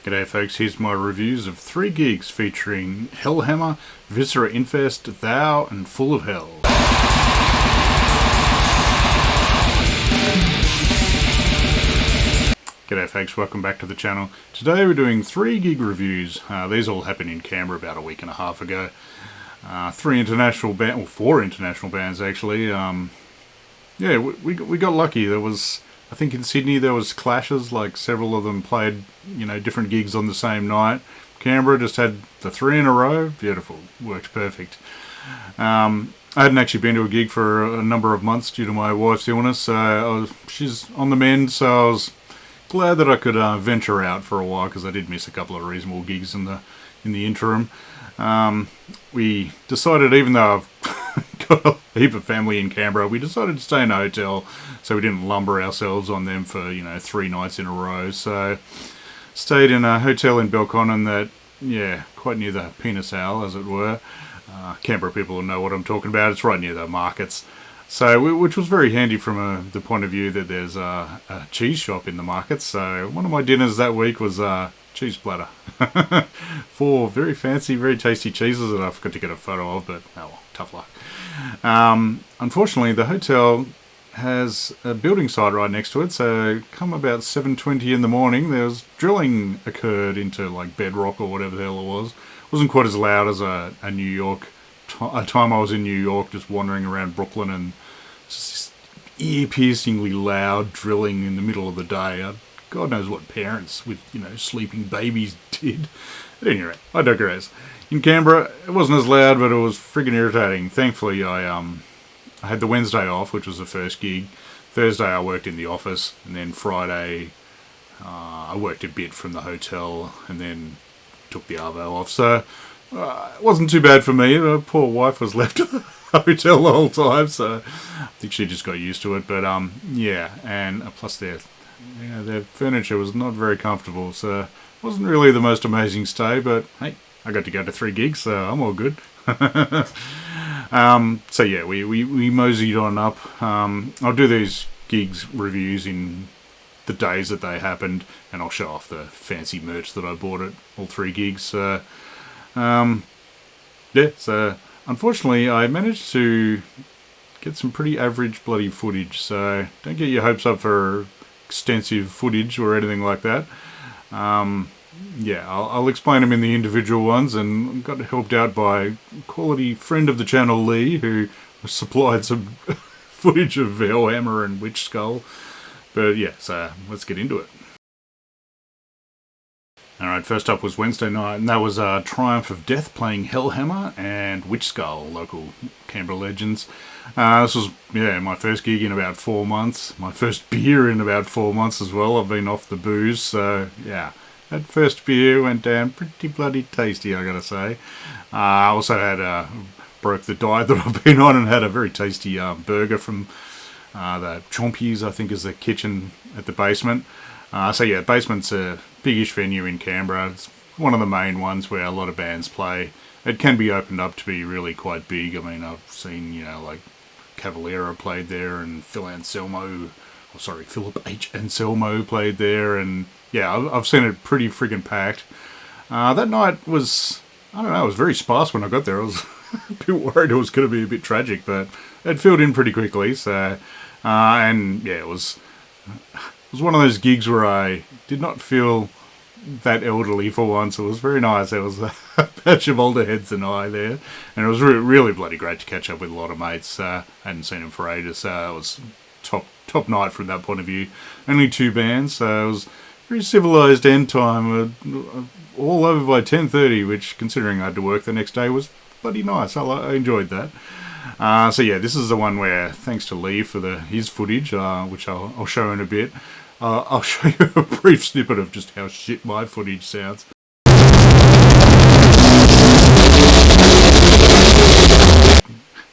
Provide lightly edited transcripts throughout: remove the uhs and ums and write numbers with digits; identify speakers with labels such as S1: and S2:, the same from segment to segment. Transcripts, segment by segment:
S1: G'day folks, here's my reviews of 3 gigs featuring Hellhammer, Viscera Infest, Thou, and Full of Hell. G'day folks, welcome back to the channel. Today we're doing 3 gig reviews. These all happened in Canberra about a week and a half ago. 4 international bands actually. Yeah, we got lucky. There was, I think in Sydney there was clashes, like several of them played, different gigs on the same night. Canberra just had the 3 in a row. Beautiful, worked perfect. I hadn't actually been to a gig for a number of months due to my wife's illness, so she's on the mend, so I was glad that I could venture out for a while, because I did miss a couple of reasonable gigs in the interim. We decided, even though I've got a heap of family in Canberra, we decided to stay in a hotel so we didn't lumber ourselves on them for 3 nights in a row. So stayed in a hotel in Belconnen that, quite near the Penis Owl, as it were. Canberra people will know what I'm talking about. It's right near the markets. So, which was very handy from the point of view that there's a cheese shop in the market. So one of my dinners that week was cheese platter. 4 very fancy, very tasty cheeses that I forgot to get a photo of, but oh well, tough luck. Unfortunately, the hotel has a building site right next to it, so come about 7:20 in the morning, there was drilling occurred into like bedrock or whatever the hell it was. It wasn't quite as loud as a New York a time I was in New York, just wandering around Brooklyn, and just ear-piercingly loud drilling in the middle of the day. God knows what parents with sleeping babies did. At any rate, I digress. In Canberra, it wasn't as loud, but it was friggin' irritating. Thankfully, I had the Wednesday off, which was the first gig. Thursday, I worked in the office, and then Friday, I worked a bit from the hotel, and then took the arvo off. So it wasn't too bad for me. The poor wife was left at the hotel the whole time, so I think she just got used to it. But yeah, and plus their furniture was not very comfortable, so it wasn't really the most amazing stay. But hey, I got to go to 3 gigs, so I'm all good. So yeah, we moseyed on up. I'll do these gigs reviews in the days that they happened, and I'll show off the fancy merch that I bought at all 3 gigs. So unfortunately I managed to get some pretty average bloody footage, so don't get your hopes up for extensive footage or anything like that. I'll explain them in the individual ones, and got helped out by a quality friend of the channel, Lee, who supplied some footage of Hellhammer and Witchskull. But yeah, so let's get into it. Alright, first up was Wednesday night, and that was Triumph of Death playing Hellhammer and Witchskull, local Canberra legends. This was, my first gig in about 4 months. My first beer in about 4 months as well. I've been off the booze, so yeah. That first beer went down pretty bloody tasty, I gotta say. I also had broke the diet that I've been on and had a very tasty burger from the Chompies, I think is the kitchen at the basement. So yeah, basement's a biggish venue in Canberra. It's one of the main ones where a lot of bands play. It can be opened up to be really quite big. I mean, I've seen, like Cavalera played there, and Philip H. Anselmo played there, and yeah, I've seen it pretty friggin' packed. That night was, I don't know, it was very sparse when I got there. I was a bit worried it was going to be a bit tragic, but it filled in pretty quickly. So, and yeah, it was one of those gigs where I did not feel that elderly for once. It was very nice. There was a patch of older heads than I there, and it was really bloody great to catch up with a lot of mates. I hadn't seen them for ages, so it was top night from that point of view. Only 2 bands, so it was very civilised end time, all over by 10:30, which, considering I had to work the next day, was bloody nice. I enjoyed that. So yeah, this is the one where, thanks to Lee for his footage, which I'll show in a bit. I'll show you a brief snippet of just how shit my footage sounds.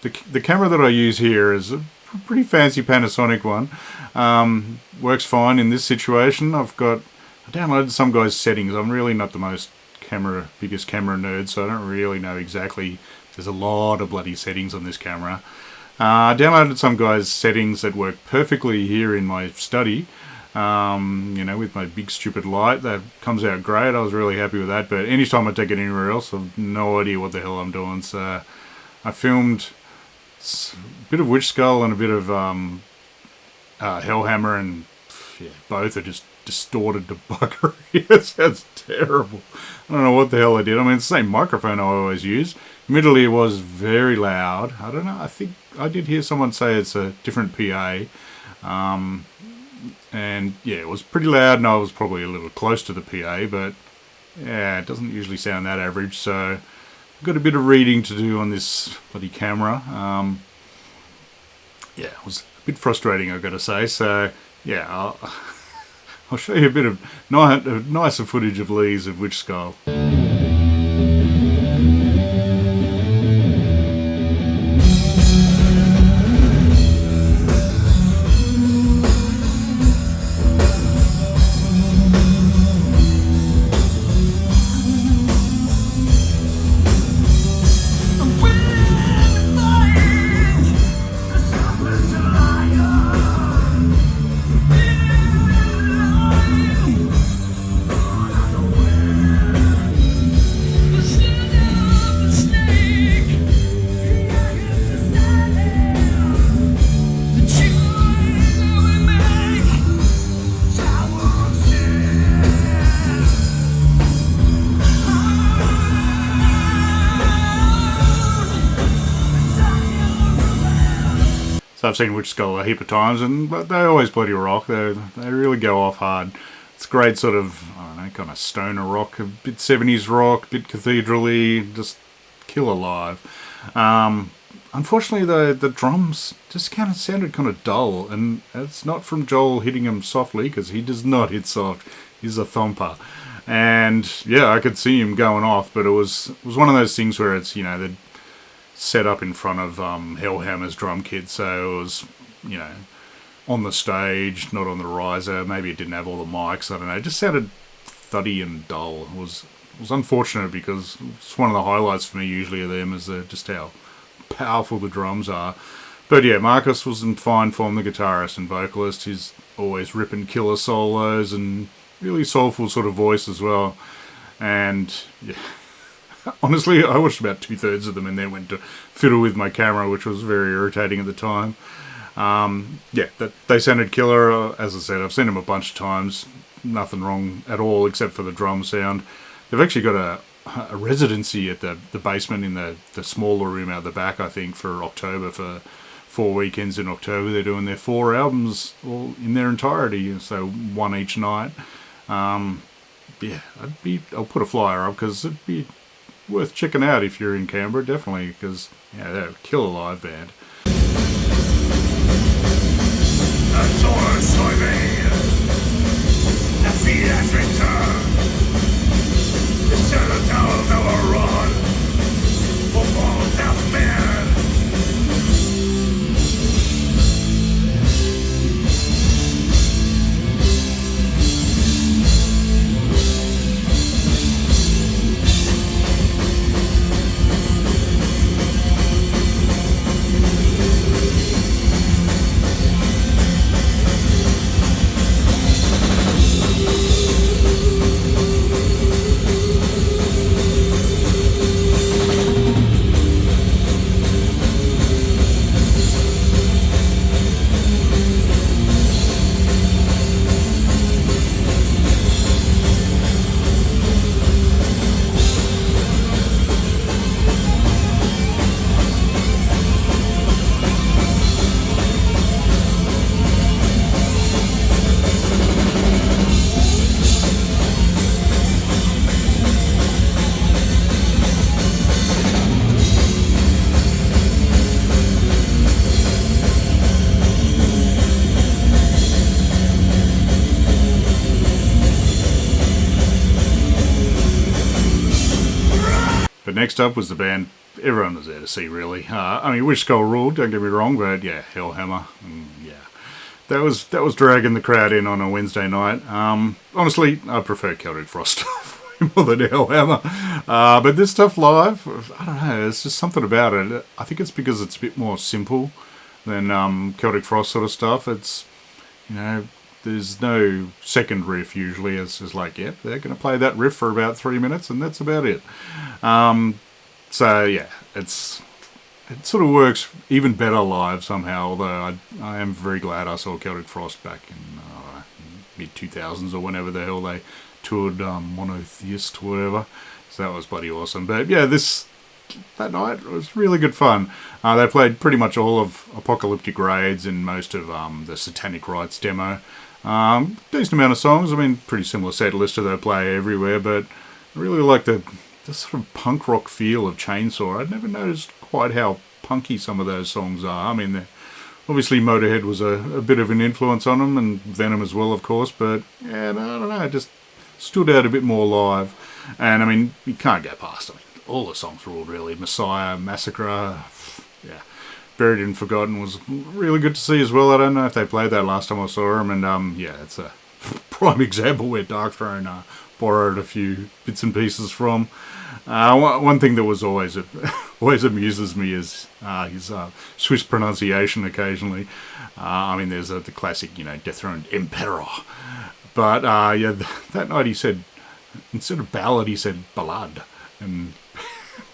S1: The camera that I use here is a pretty fancy Panasonic one. Works fine in this situation. I downloaded some guy's settings. I'm really not the biggest camera nerd, so I don't really know exactly. There's a lot of bloody settings on this camera. I downloaded some guy's settings that work perfectly here in my study. You know, with my big stupid light. That comes out great. I was really happy with that. But anytime I take it anywhere else, I've no idea what the hell I'm doing. So I filmed a bit of Witchskull and a bit of Hellhammer, and yeah, both are just distorted to buggery. It sounds terrible. I don't know what the hell I did. I mean, it's the same microphone I always use. Admittedly, it was very loud. I don't know. I think I did hear someone say it's a different PA. And yeah, it was pretty loud, and I was probably a little close to the PA, but yeah, it doesn't usually sound that average. So I've got a bit of reading to do on this bloody camera. Yeah, it was a bit frustrating, I've got to say. So yeah, I'll show you a bit of nicer footage of Lee's of Witchskull. So I've seen Witchskull a heap of times, but they always bloody rock. They really go off hard. It's great sort of, I don't know, kind of stoner rock, a bit 70s rock, a bit cathedral-y, just kill alive. Unfortunately, the drums just kind of sounded kind of dull, and it's not from Joel hitting him softly, because he does not hit soft. He's a thumper. And yeah, I could see him going off, but it was one of those things where it's, you know, they'd set up in front of Hellhammer's drum kit, so it was, you know, on the stage, not on the riser. Maybe it didn't have all the mics, I don't know. It just sounded thuddy and dull. It was unfortunate, because it's one of the highlights for me usually of them is just how powerful the drums are. But yeah, Marcus was in fine form, the guitarist and vocalist. He's always ripping killer solos and really soulful sort of voice as well. And yeah, honestly, I watched about 2/3 of them and then went to fiddle with my camera, which was very irritating at the time. Yeah, they sounded killer. As I said, I've seen them a bunch of times. Nothing wrong at all except for the drum sound. They've actually got a residency at the basement in the smaller room out the back, I think, for October, for 4 weekends in October. They're doing their 4 albums all in their entirety, so one each night. Yeah, I'll put a flyer up, because it'd be worth checking out if you're in Canberra, definitely, because yeah, they're a killer live band. But next up was the band everyone was there to see, really. I mean, Witchskull ruled, don't get me wrong, but yeah, Hellhammer, yeah. That was dragging the crowd in on a Wednesday night. Honestly, I prefer Celtic Frost stuff more than Hellhammer. But this stuff live, I don't know, there's just something about it. I think it's because it's a bit more simple than Celtic Frost sort of stuff. It's, you know, there's no second riff usually. It's just like, yep, they're going to play that riff for about 3 minutes and that's about it. So yeah, it sort of works even better live somehow, although I am very glad I saw Celtic Frost back in mid-2000s or whenever the hell they toured Monotheist or whatever. So that was bloody awesome. But yeah, that night was really good fun. They played pretty much all of Apocalyptic Raids and most of the Satanic Rites demo. Decent amount of songs. I mean, pretty similar set list to they play everywhere, but I really like the sort of punk rock feel of Chainsaw. I'd never noticed quite how punky some of those songs are. I mean, obviously Motorhead was a bit of an influence on them, and Venom as well, of course, but yeah, no, I don't know, it just stood out a bit more live. And I mean, you can't go past, I mean, all the songs were all really. Messiah, Massacre, yeah. Buried and Forgotten was really good to see as well. I don't know if they played that last time I saw them, and yeah, it's a prime example where Darkthrone borrowed a few bits and pieces from. One thing that was always amuses me is his Swiss pronunciation occasionally. I mean, there's the classic, dethroned Emperor. But yeah, that night he said, instead of ballad, he said ballad. And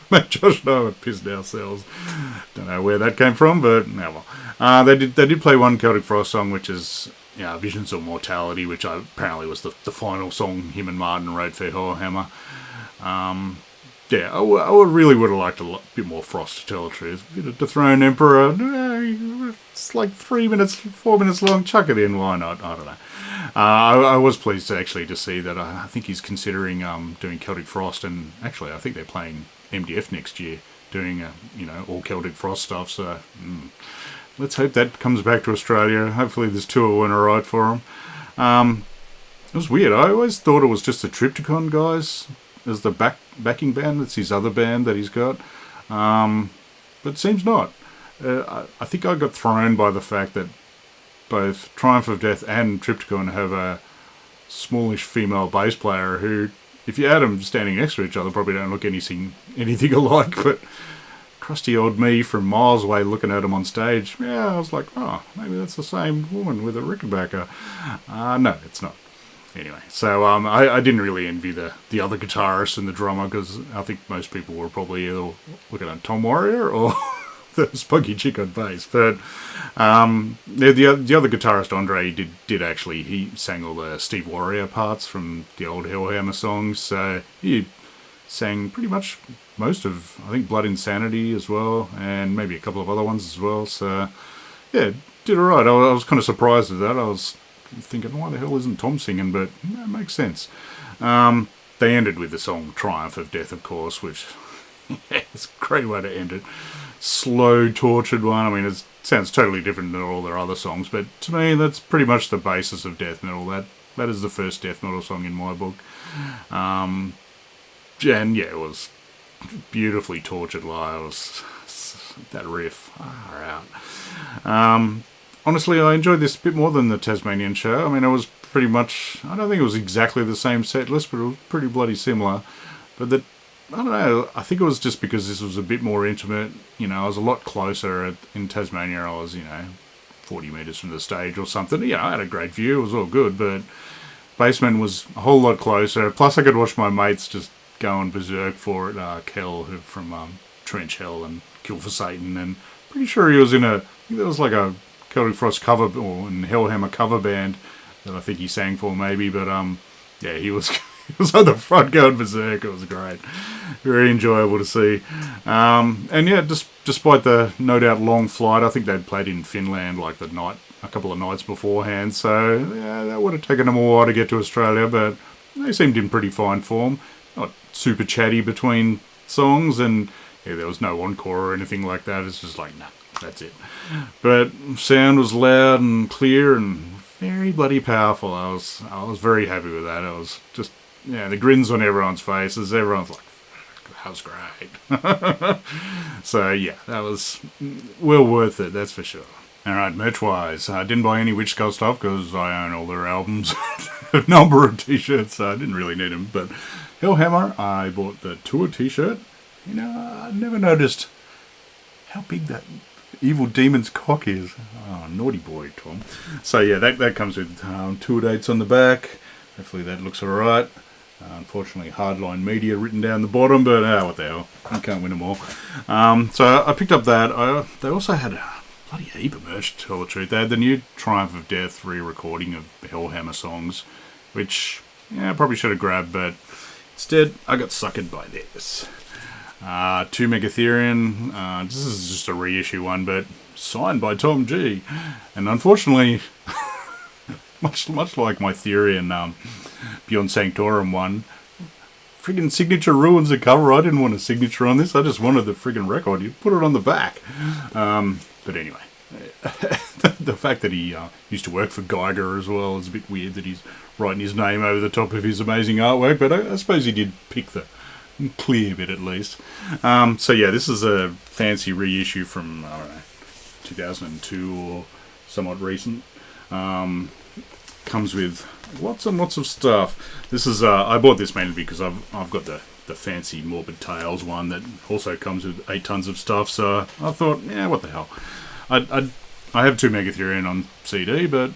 S1: mate, Josh and I were pissed ourselves. Don't know where that came from, but no, well. They did play one Celtic Frost song, which is Visions of Mortality, which apparently was the final song him and Martin wrote for Hellhammer. Yeah, I really would have liked a bit more Frost, to tell the truth. A bit of Dethroned Emperor, it's like 4 minutes long, chuck it in, why not? I don't know. I was pleased to see that. I think he's considering doing Celtic Frost, and actually I think they're playing MDF next year, doing all Celtic Frost stuff, so let's hope that comes back to Australia. Hopefully this tour went alright for him. It was weird, I always thought it was just the Triptychon guys as the backing band. That's his other band that he's got, but it seems not. I think I got thrown by the fact that both Triumph of Death and Triptychon have a smallish female bass player who, if you had them standing next to each other, probably don't look anything alike, but crusty old me from miles away looking at them on stage, yeah, I was like, oh, maybe that's the same woman with a Rickenbacker. No, it's not. Anyway, so I didn't really envy the other guitarist and the drummer, because I think most people were probably either looking at Tom Warrior or the spunky chick on bass. But the other guitarist, Andre, did actually, he sang all the Steve Warrior parts from the old Hellhammer songs, so he sang pretty much most of, I think, Blood Insanity as well, and maybe a couple of other ones as well, so yeah, did alright. I was kind of surprised at that. I was thinking, why the hell isn't Tom singing? But it makes sense. They ended with the song Triumph of Death, of course, which it's a great way to end it. Slow, tortured one. I mean, it sounds totally different than all their other songs, but to me, that's pretty much the basis of death metal. That is the first death metal song in my book. And yeah, it was beautifully tortured live. That riff, far out. Honestly, I enjoyed this a bit more than the Tasmanian show. I mean, it was pretty much, I don't think it was exactly the same set list, but it was pretty bloody similar. But I don't know, I think it was just because this was a bit more intimate. I was a lot closer in Tasmania. I was, 40 metres from the stage or something. I had a great view, it was all good, but Basement was a whole lot closer. Plus, I could watch my mates just going berserk for it. Kel, who from Trench Hell and Kill for Satan, and pretty sure he was in I think there was like a Celtic Frost cover or an Hellhammer cover band that I think he sang for maybe, but yeah, he was he was on the front going berserk. It was great, very enjoyable to see. And yeah, despite the no doubt long flight, I think they'd played in Finland like a couple of nights beforehand, so yeah, that would have taken them a while to get to Australia, but they seemed in pretty fine form. Not super chatty between songs, and yeah, there was no encore or anything like that. It's just like, nah, that's it. But sound was loud and clear and very bloody powerful. I was very happy with that. It was just, the grins on everyone's faces. Everyone's like, that was great. So yeah, that was well worth it, that's for sure. Alright, merch-wise, I didn't buy any Witchskull stuff because I own all their albums. A number of t-shirts, so I didn't really need them. But Hellhammer, I bought the tour t-shirt. I never noticed how big that Evil Demon's cock is. Oh, naughty boy, Tom. So yeah, that comes with tour dates on the back. Hopefully that looks alright. Unfortunately, Hardline Media written down the bottom, but what the hell, you can't win them all. So I picked up that. They also had a bloody heap of merch, to tell the truth. They had the new Triumph of Death re-recording of Hellhammer songs, which I probably should have grabbed, but instead I got suckered by this. 2 Megatherion. This is just a reissue one, but signed by Tom G. And unfortunately, much like my Therion Beyond Sanctorum one, friggin' signature ruins the cover. I didn't want a signature on this. I just wanted the friggin' record. You put it on the back. But anyway, the fact that he used to work for Geiger as well is a bit weird that he's writing his name over the top of his amazing artwork. But I suppose he did pick the clear bit at least. So yeah, this is a fancy reissue from, I don't know, 2002 or somewhat recent. Comes with lots and lots of stuff. This is I bought this mainly because I've got the fancy Morbid Tales one that also comes with 8 tons of stuff. So I thought, yeah, what the hell. I have 2 Megatherion on CD, but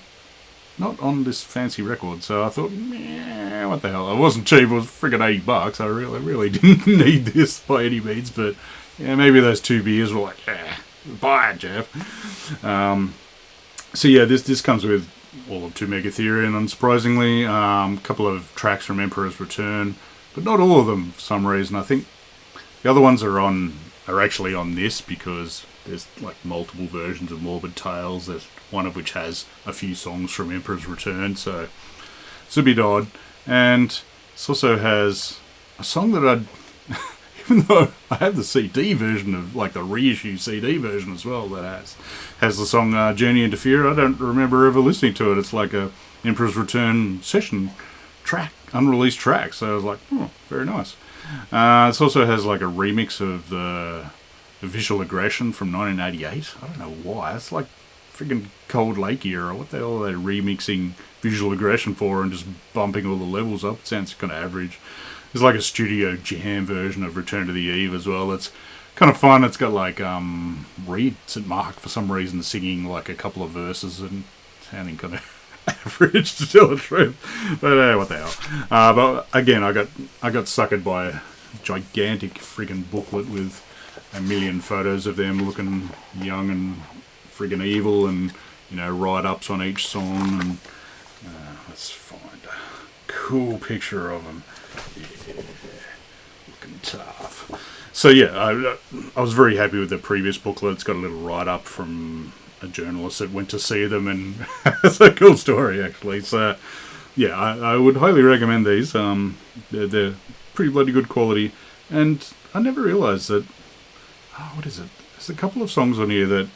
S1: not on this fancy record. So I thought, yeah, what the hell. It wasn't cheap. It was friggin' $80. I really didn't need this by any means. But yeah, maybe those 2 beers were like, yeah, buy it, Jeff. So yeah, this comes with all of 2 Megatherion, unsurprisingly. A couple of tracks from Emperor's Return, but not all of them for some reason. I think the other ones are actually on this because there's like multiple versions of Morbid Tales. There's one of which has a few songs from Emperor's Return, so it's a bit odd. And this also has a song that even though I have the CD version of, like the reissue CD version as well, that has the song Journey into Fear. I don't remember ever listening to it. It's like a Emperor's Return session track, unreleased track. So I was like, oh, very nice. This also has like a remix of the Visual Aggression from 1988. I don't know why. It's like friggin' Cold Lake era. What the hell are they remixing Visual Aggression for and just bumping all the levels up? It sounds kind of average. There's like a studio jam version of Return to the Eve as well. It's kind of fun. It's got like Reed St. Mark for some reason singing like a couple of verses and sounding kind of average, to tell the truth. But what the hell. But again, I got suckered by a gigantic friggin' booklet with a million photos of them looking young and friggin' evil, and write-ups on each song. And let's find a cool picture of them. Yeah, looking tough. So yeah, I was very happy with the previous booklet. It's got a little write-up from a journalist that went to see them, and it's a cool story actually. So yeah, I would highly recommend these. They're pretty bloody good quality, and I never realised that. What is it? There's a couple of songs on here that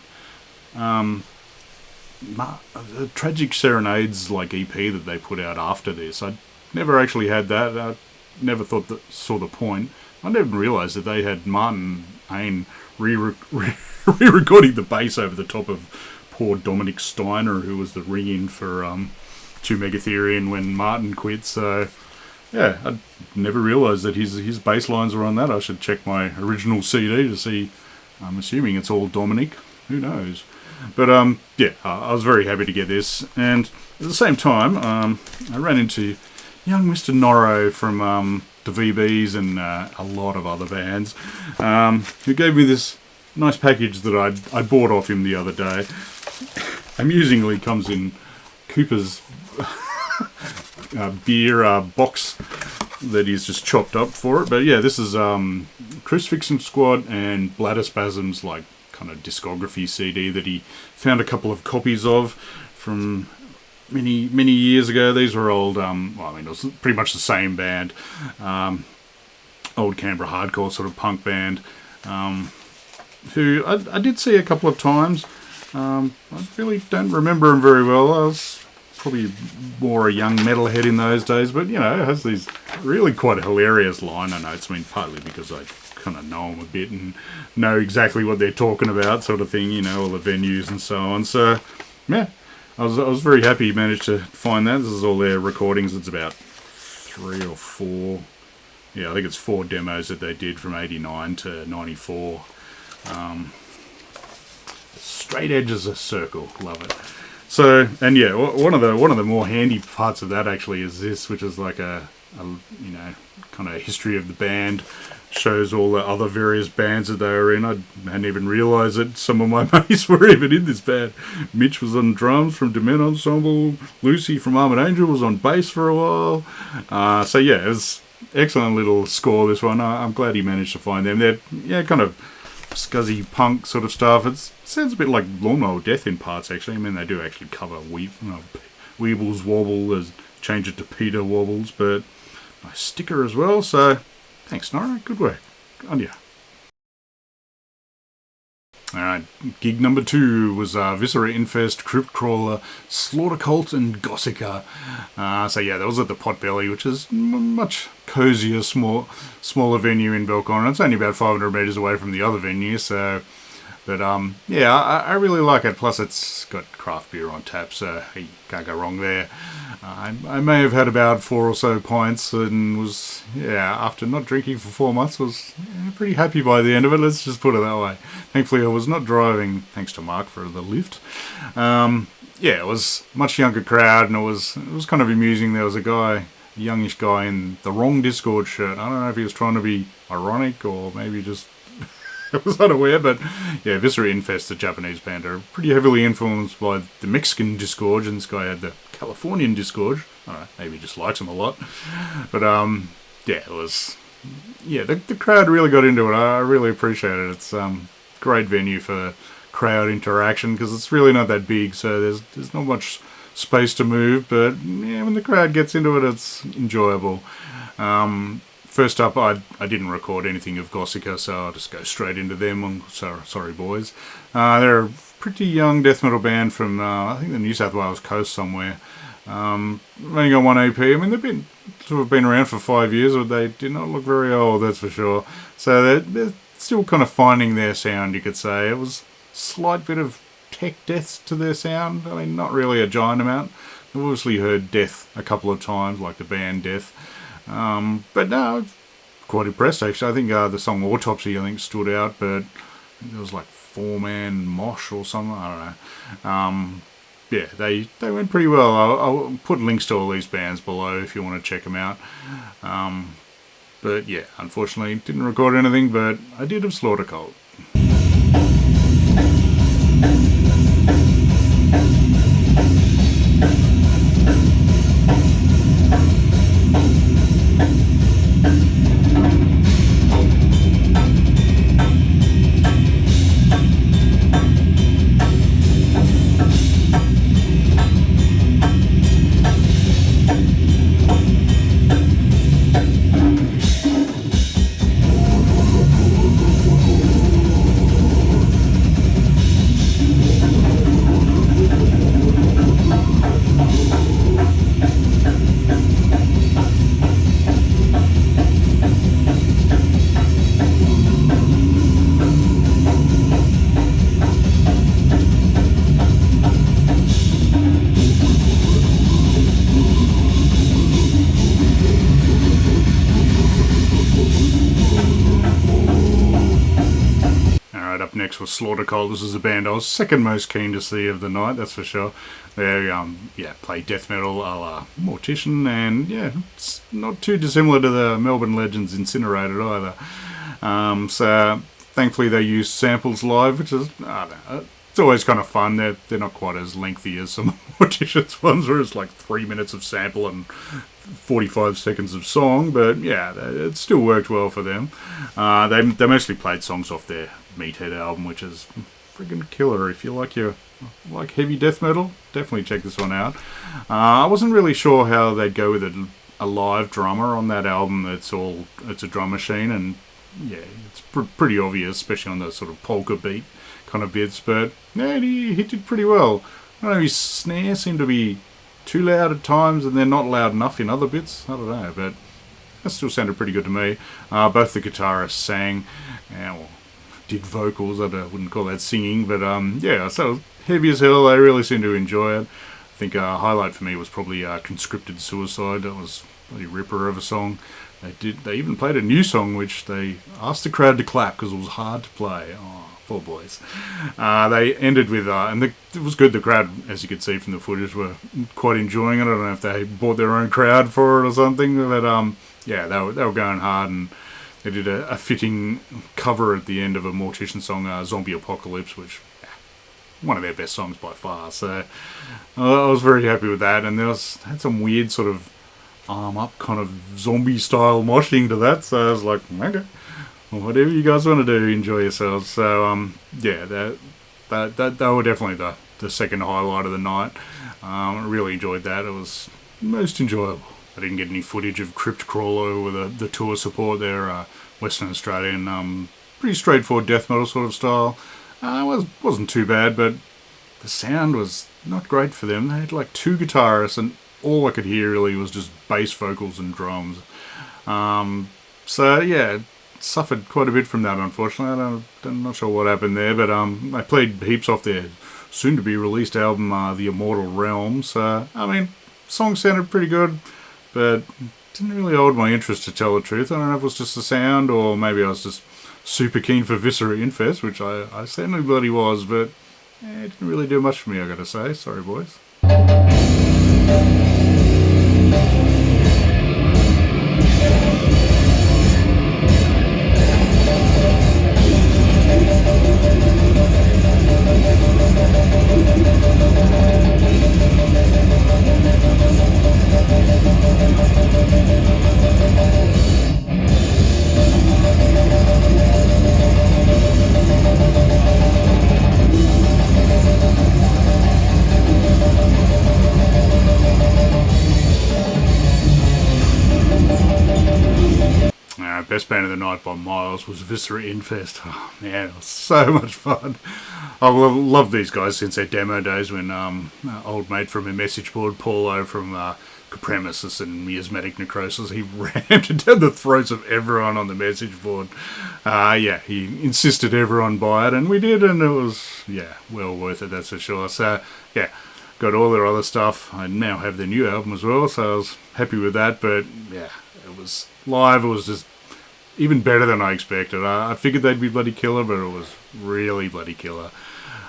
S1: the Tragic Serenades like EP that they put out after this. I never actually had that. I never saw the point. I never realised that they had Martin Ain re-recording the bass over the top of poor Dominic Steiner, who was the ring-in for 2 Megatherion when Martin quit. So yeah, I never realised that his bass lines were on that. I should check my original CD to see. I'm assuming it's all Dominic. Who knows? But yeah, I was very happy to get this. And at the same time, I ran into young Mr. Norro from the VBs and a lot of other bands, who gave me this nice package that I bought off him the other day. Amusingly, comes in Cooper's beer box that he's just chopped up for it. But yeah, this is Crucifixion Squad and Bladder Spasms, like kind of discography CD that he found a couple of copies of from many years ago. These were old, well, I mean, it was pretty much the same band, old Canberra hardcore sort of punk band, who I did see a couple of times. I really don't remember them very well. I was probably more a young metalhead in those days, but it has these really quite hilarious liner notes. I mean, partly because I kind of know them a bit and know exactly what they're talking about, sort of thing, all the venues and so on. So yeah, I was very happy he managed to find that. This is all their recordings. It's about 3 or 4, yeah, I think it's 4 demos that they did from 89 to 94. straight edge as a circle. Love it. So, and yeah, one of the more handy parts of that actually is this, which is like a you know, kind of history of the band. Shows all the other various bands that they were in. I hadn't even realised that some of my mates were even in this band. Mitch was on drums from Dement Ensemble. Lucy from Armored Angel was on bass for a while. So yeah, it was excellent little score, this one. I'm glad he managed to find them. They're kind of scuzzy punk sort of stuff. It sounds a bit like Lawnmower Death in parts, actually. I mean, they do actually cover Weebles Wobble, change it to Peter Wobbles, but nice sticker as well, so thanks, Nora. Good work. On you. Alright, gig number 2 was Viscera Infest, Crypt Crawler, Slaughtercult, and Gosika. So yeah, that was at the Potbelly, which is much cozier, smaller venue in Belconnen. It's only about 500 metres away from the other venue, so... But yeah, I really like it. Plus, it's got craft beer on tap, so you can't go wrong there. I may have had about 4 or so pints, and was, yeah, after not drinking for 4 months, was pretty happy by the end of it. Let's just put it that way. Thankfully, I was not driving, thanks to Mark for the lift. Yeah, it was a much younger crowd, and it was kind of amusing. There was a youngish guy in the wrong Discord shirt. I don't know if he was trying to be ironic or maybe just... I was unaware, but yeah, Viscera Infest, the Japanese band, are pretty heavily influenced by the Mexican Disgorge, and this guy had the Californian Disgorge. I don't know, maybe he just likes them a lot. But yeah, it was... Yeah, the crowd really got into it. I really appreciate it. It's great venue for crowd interaction, because it's really not that big, so there's not much space to move, but yeah, when the crowd gets into it, it's enjoyable. First up, I didn't record anything of Gosika, so I'll just go straight into them. Sorry, boys. They're a pretty young death metal band from, I think, the New South Wales coast somewhere. Only got 1 EP. I mean, they've been around for 5 years, but they did not look very old, that's for sure. So they're still kind of finding their sound, you could say. It was a slight bit of tech death to their sound. I mean, not really a giant amount. I've obviously heard Death a couple of times, like the band Death. But no, quite impressed actually. I think the song Autopsy stood out, but I think it was like 4-man Mosh or something. I don't know. Yeah, they went pretty well. I'll put links to all these bands below if you want to check them out. But yeah, unfortunately didn't record anything, but I did of Slaughtercult. Next was Slaughtercult. This is a band I was second most keen to see of the night, that's for sure. They play death metal a la Mortician, and yeah, it's not too dissimilar to the Melbourne Legends Incinerated either. So thankfully they use samples live, which is, I don't know, it's always kind of fun. They're not quite as lengthy as some Mortician's ones, where it's like 3 minutes of sample and 45 seconds of song, but yeah, it still worked well for them. They mostly played songs off their Meathead album, which is friggin' killer. If you like heavy death metal, definitely check this one out. I wasn't really sure how they'd go with a live drummer on that album. It's a drum machine, and yeah, it's pretty obvious, especially on the sort of polka beat kind of bits, but yeah, he did pretty well. I don't know, his snare seemed to be too loud at times, and they're not loud enough in other bits. I don't know, but that still sounded pretty good to me. Both the guitarists sang, or did vocals. I wouldn't call that singing, but yeah, so heavy as hell. They really seemed to enjoy it. I think a highlight for me was probably Conscripted Suicide. That was a bloody ripper of a song. They even played a new song which they asked the crowd to clap because it was hard to play. Oh, Poor boys. They ended with, and it was good. The crowd, as you could see from the footage, were quite enjoying it. I don't know if they bought their own crowd for it or something, but yeah, they were going hard, and they did a fitting cover at the end of a Mortician song, Zombie Apocalypse, which one of their best songs by far. So I was very happy with that, and had some weird sort of arm up kind of zombie style moshing to that. So I was like, okay. Whatever you guys want to do, enjoy yourselves. So, yeah, they were definitely the second highlight of the night. I really enjoyed that. It was most enjoyable. I didn't get any footage of Crypt Crawler with the tour support there, Western Australian, pretty straightforward death metal sort of style. Wasn't too bad, but the sound was not great for them. They had like 2 guitarists, and all I could hear really was just bass vocals and drums. So, yeah, suffered quite a bit from that, unfortunately. I'm not sure what happened there, but I played heaps off their soon-to-be released album, The Immortal Realms. I mean, songs sounded pretty good, but didn't really hold my interest, to tell the truth. I don't know if it was just the sound, or maybe I was just super keen for Viscera Infest, which I certainly bloody was, but it didn't really do much for me, I gotta say. Sorry, boys. Best band of the night by miles was Viscera Infest. Oh man, it was so much fun. I've loved these guys since their demo days, when old mate from a message board, Paulo from Capremesis and Miasmatic Necrosis, he rammed it down the throats of everyone on the message board. Yeah, he insisted everyone buy it, and we did, and it was, yeah, well worth it, that's for sure. So, yeah, got all their other stuff. I now have their new album as well, so I was happy with that, but yeah, it was live, it was just even better than I expected. I figured they'd be bloody killer, but it was really bloody killer.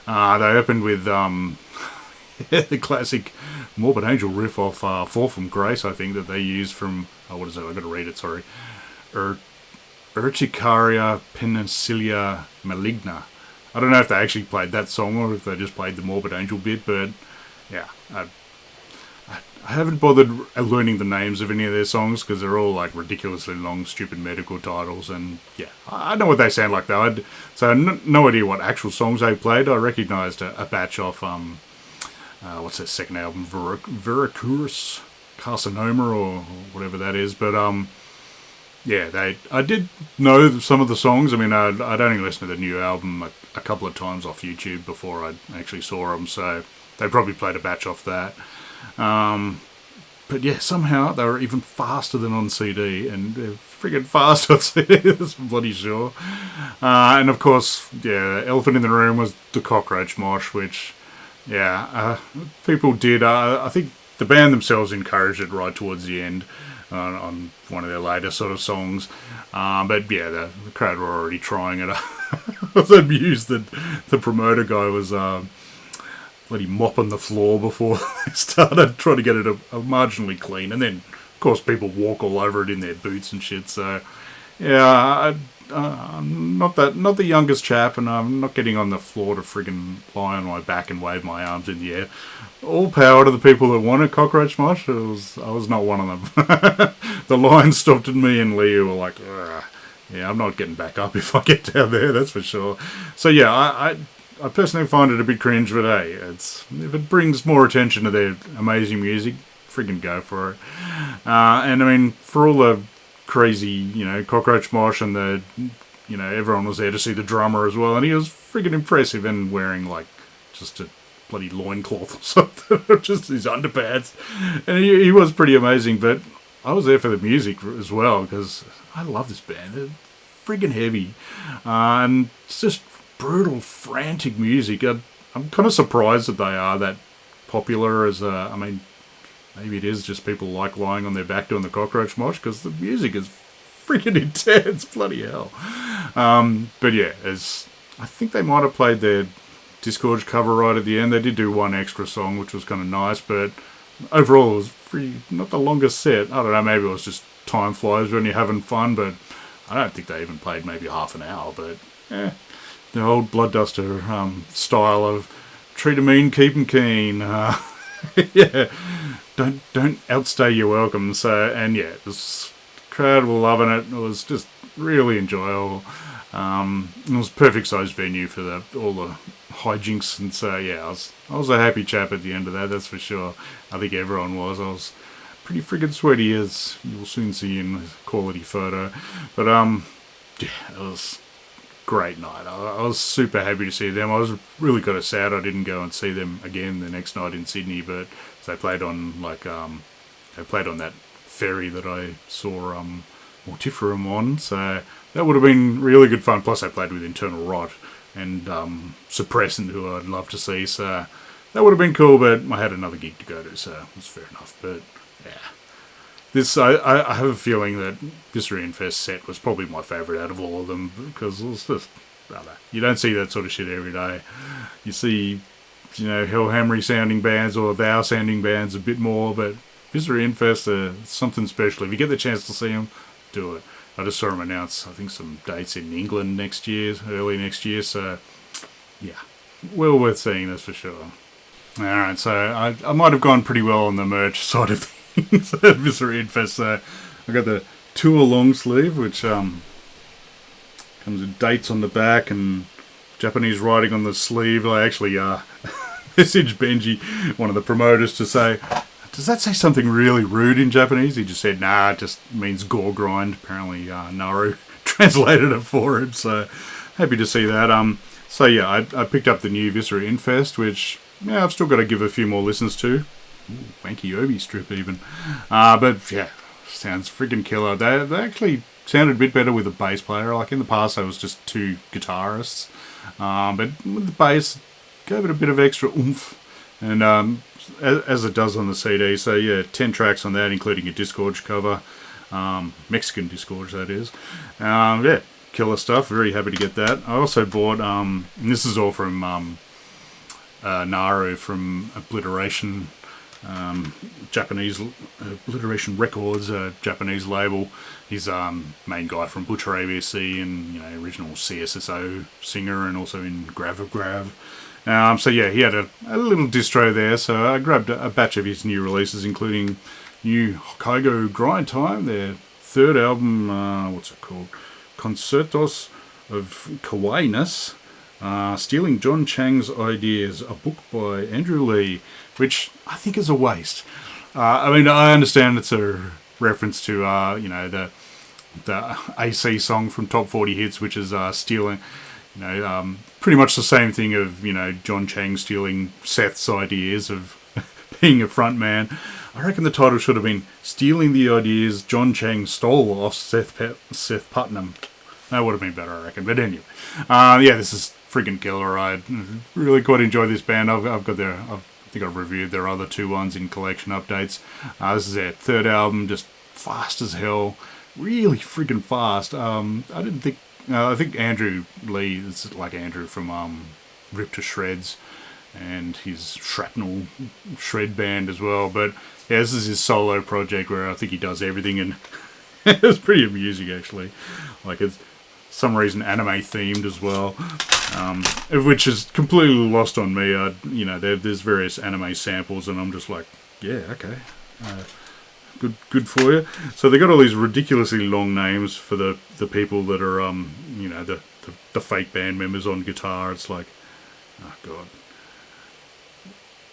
S1: They opened with the classic Morbid Angel riff off Fall from Grace, I think, that they used from, what is it? I've got to read it, sorry. Urticaria Penicillia Maligna. I don't know if they actually played that song or if they just played the Morbid Angel bit, but yeah, I haven't bothered learning the names of any of their songs because they're all like ridiculously long, stupid medical titles, and yeah, I know what they sound like though. So no idea what actual songs they played. I recognised a batch off what's that second album, Veracruz Carcinoma or whatever that is, but yeah, I did know some of the songs. I mean, I'd only listened to the new album a couple of times off YouTube before I actually saw them, so they probably played a batch off that. But yeah, somehow they were even faster than on CD, and they're friggin' fast on CD, that's bloody sure. And of course, yeah, elephant in the room was the Cockroach Mosh, which, yeah, people did, I think the band themselves encouraged it right towards the end on one of their later sort of songs. But yeah, the crowd were already trying it. I was amused that the promoter guy was bloody mopping the floor before they started, trying to get it marginally clean, and then of course people walk all over it in their boots and shit. So yeah, I'm not the youngest chap, and I'm not getting on the floor to friggin' lie on my back and wave my arms in the air. All power to the people that wanted Cockroach Mosh. I was not one of them. The line stopped at me and Leo were like, ugh. Yeah, I'm not getting back up if I get down there, that's for sure. So yeah, I personally find it a bit cringe, but hey, if it brings more attention to their amazing music, friggin' go for it. And I mean, for all the crazy, Cockroach Mosh and everyone was there to see the drummer as well, and he was friggin' impressive and wearing like just a bloody loincloth or something, just his underpants, and he was pretty amazing. But I was there for the music as well, because I love this band. They're friggin' heavy, and it's just brutal, frantic music. I'm kind of surprised that they are that popular. I mean, maybe it is just people like lying on their back doing the Cockroach Mosh, because the music is freaking intense, bloody hell. But yeah, I think they might have played their Discord cover right at the end. They did do one extra song, which was kind of nice, but overall it was not the longest set. I don't know, maybe it was just time flies when you're having fun, but I don't think they even played maybe half an hour. But the old Bloodduster style of treat 'em mean, keep 'em keen. Yeah, don't outstay your welcome. So, and yeah, it was incredible, loving it. It was just really enjoyable. It was a perfect sized venue for all the hijinks, and so yeah, I was a happy chap at the end of that. That's for sure. I think everyone was. I was pretty friggin' sweaty, as you'll soon see in the quality photo. But yeah, it was a great night. I was super happy to see them. I was really kind of sad I didn't go and see them again the next night in Sydney, but they played on they played on that ferry that I saw Mortiferum on, so that would have been really good fun. Plus, I played with Internal Rot and Suppressant, who I'd love to see, so that would have been cool, but I had another gig to go to, so it was fair enough. But yeah, I have a feeling that Viscera Infest set was probably my favourite out of all of them, because it was just, you don't see that sort of shit every day. You see, Hellhammery sounding bands or Thou sounding bands a bit more, but Viscera Infest are something special. If you get the chance to see them, do it. I just saw them announce, I think, some dates in England early next year, so yeah, well worth seeing, that's for sure. Alright, so I might have gone pretty well on the merch side of things at Viscera Infest. So I got the tour long sleeve, which comes with dates on the back and Japanese writing on the sleeve. I actually messaged Benji, one of the promoters, to say, does that say something really rude in Japanese? He just said, nah, it just means gore grind. Apparently Naru translated it for him, so happy to see that. So yeah, I picked up the new Viscera Infest, which I've still got to give a few more listens to. Ooh, Wanky Obi strip even. But yeah, sounds freaking killer. They actually sounded a bit better with a bass player. Like in the past, I was just two guitarists. But with the bass, gave it a bit of extra oomph. And as it does on the CD. So yeah, 10 tracks on that, including a Disgorge cover. Mexican Disgorge, that is. Yeah, killer stuff. Very happy to get that. I also bought, and this is all from Naru from Obliteration, Japanese Obliteration Records, Japanese label. He's main guy from Butcher ABC and original CSSO singer, and also in Grav of Grav. So yeah, he had a little distro there, so I grabbed a batch of his new releases, including new Hokkaido Grind Time, their third album, what's it called? Concertos of Kawaii-ness, Stealing John Chang's Ideas, a book by Andrew Lee, which I think is a waste. I mean, I understand it's a reference to, the AC song from Top 40 Hits, which is stealing, pretty much the same thing of, John Chang stealing Seth's ideas of being a front man. I reckon the title should have been Stealing the Ideas John Chang Stole Off Seth Putnam. That would have been better, I reckon. But anyway, yeah, this is freaking killer. I really quite enjoy this band. I think I've reviewed their other two ones in collection updates. This is their third album, just fast as hell. Really freaking fast. I think Andrew Lee is like Andrew from Rip to Shreds and his Shrapnel Shred band as well. But yeah, this is his solo project where I think he does everything, and it's pretty amusing actually. Like it's some reason anime themed as well, which is completely lost on me. There's various anime samples, and I'm just like, yeah, okay. Good for you. So they got all these ridiculously long names for the people that are the fake band members on guitar. It's like, oh god,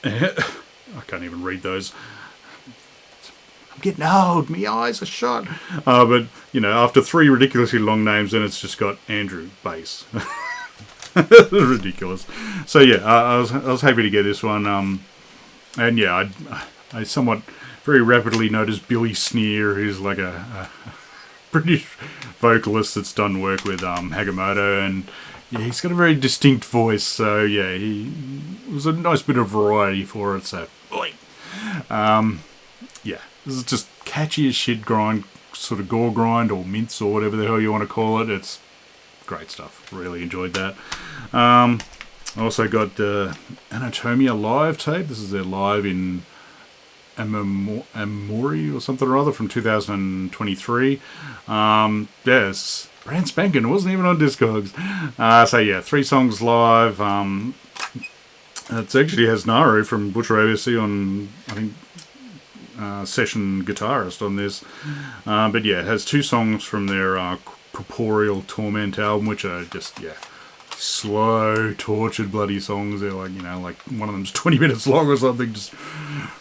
S1: I can't even read those. I'm getting old. My eyes are shut. But after 3 ridiculously long names, then it's just got Andrew Bass. Ridiculous. So yeah, I was happy to get this one. And yeah, I somewhat very rapidly noticed Billy Sneer, who's like a British vocalist that's done work with Hagamoto, and yeah, he's got a very distinct voice, so yeah, he was a nice bit of variety for it, so yeah, this is just catchy as shit grind, sort of gore grind, or mince, or whatever the hell you want to call it. It's great stuff, really enjoyed that. I also got the Anatomia live tape. This is their live in Amori or something or other from 2023. Yes, brand spanking. It wasn't even on Discogs. So yeah, 3 songs live. It actually has Naru from Butcher ABC on, I think, session guitarist on this. But yeah, it has 2 songs from their Corporeal Torment album, which are just, yeah, slow, tortured bloody songs. They're like, you know, like one of them's 20 minutes long or something, just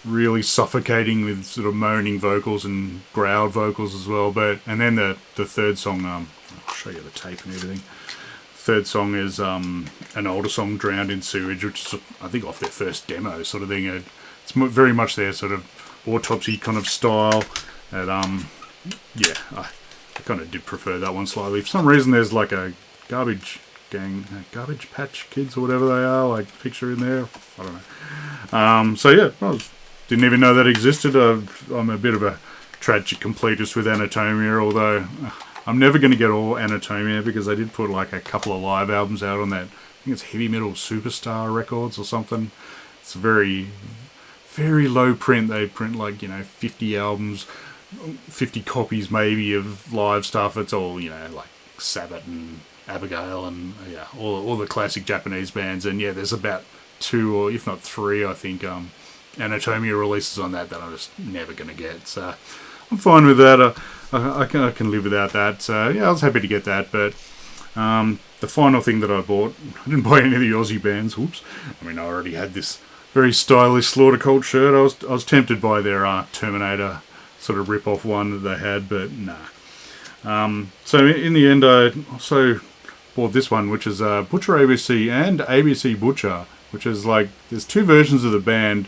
S1: really suffocating with sort of moaning vocals and growled vocals as well. But and then the third song, I'll show you the tape and everything. Third song is an older song, Drowned in Sewage, which is, I think, off their first demo sort of thing. It's very much their sort of autopsy kind of style. And yeah, I kind of did prefer that one slightly. For some reason, there's like a Garbage Patch Kids or whatever they are, like picture in there. I don't know. So yeah, didn't even know that existed. I'm a bit of a tragic completist with Anatomia, although I'm never going to get all Anatomia because they did put like a couple of live albums out on that. I think it's Heavy Metal Superstar Records or something. It's very, very low print. They print like, you know, 50 albums, 50 copies maybe of live stuff. It's all, you know, like Sabbath and Abigail and yeah, all the classic Japanese bands. And yeah, there's about 2 or if not 3, I think, Anatomia releases on that I'm just never going to get. So I'm fine with that. I can live without that. So yeah, I was happy to get that. But the final thing that I bought, I didn't buy any of the Aussie bands. Oops. I mean, I already had this very stylish Slaughtercult shirt. I was tempted by their Terminator sort of rip-off one that they had, but nah. So in the end, I also bought this one, which is Butcher ABC and ABC Butcher, which is like, there's 2 versions of the band,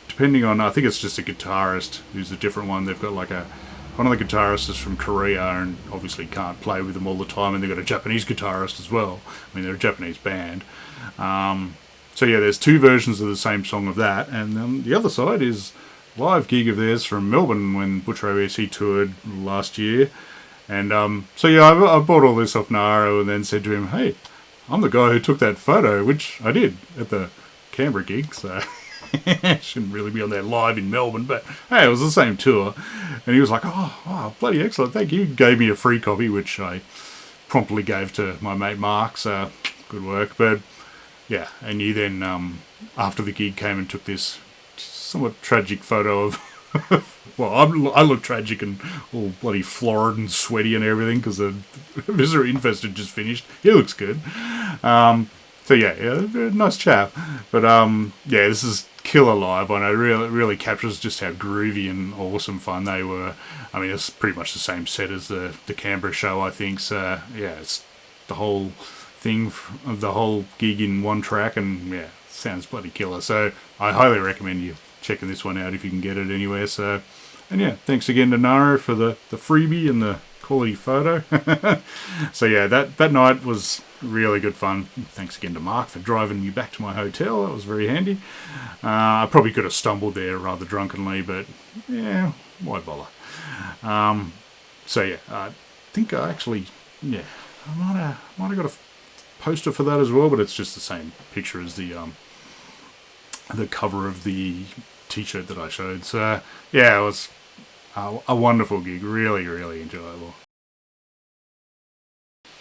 S1: depending on, I think it's just a guitarist who's a different one. They've got like one of the guitarists is from Korea and obviously can't play with them all the time, and they've got a Japanese guitarist as well. I mean, they're a Japanese band. So yeah, there's 2 versions of the same song of that, and then the other side is live gig of theirs from Melbourne when Butcher ABC toured last year. And so yeah, I bought all this off Naro and then said to him, hey, I'm the guy who took that photo, which I did at the Canberra gig, so shouldn't really be on there live in Melbourne, but hey, it was the same tour. And he was like, oh, bloody excellent, thank you. He gave me a free copy, which I promptly gave to my mate Mark, so good work. But yeah, and he then, after the gig, came and took this somewhat tragic photo of well, I look tragic and all bloody florid and sweaty and everything because the Viscera Infest had just finished. He looks good. So yeah, nice chap. But yeah, this is killer live one. It really captures just how groovy and awesome fun they were. I mean, it's pretty much the same set as the Canberra show, I think. So yeah, it's the whole thing of the whole gig in one track, and yeah, sounds bloody killer. So I highly recommend you checking this one out if you can get it anywhere. So, and yeah, thanks again to Naro for the freebie and the quality photo. So yeah, that night was really good fun. Thanks again to Mark for driving me back to my hotel. That was very handy. I probably could have stumbled there rather drunkenly, but yeah, why bother? So yeah, I think I actually, yeah, I might have got a poster for that as well, but it's just the same picture as the cover of the t-shirt that I showed. So yeah, it was a wonderful gig, really, really enjoyable.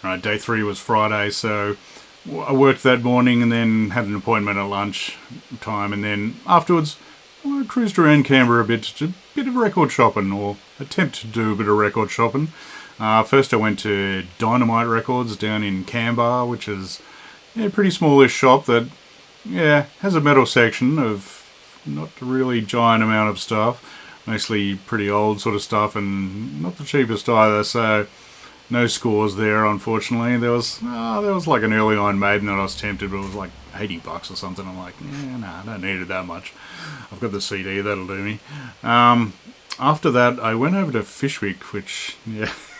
S1: Alright, day 3 was Friday, so I worked that morning and then had an appointment at lunch time, and then afterwards I cruised around Canberra a bit of record shopping, or attempt to do a bit of record shopping. First I went to Dynamite Records down in Canberra, which is a pretty smallish shop that has a metal section of not a really giant amount of stuff, mostly pretty old sort of stuff, and not the cheapest either, so no scores there, unfortunately. There was like an early Iron Maiden that I was tempted, but it was like $80 or something. I'm like, I don't need it that much. I've got the CD, that'll do me. After that, I went over to Fishwick, which,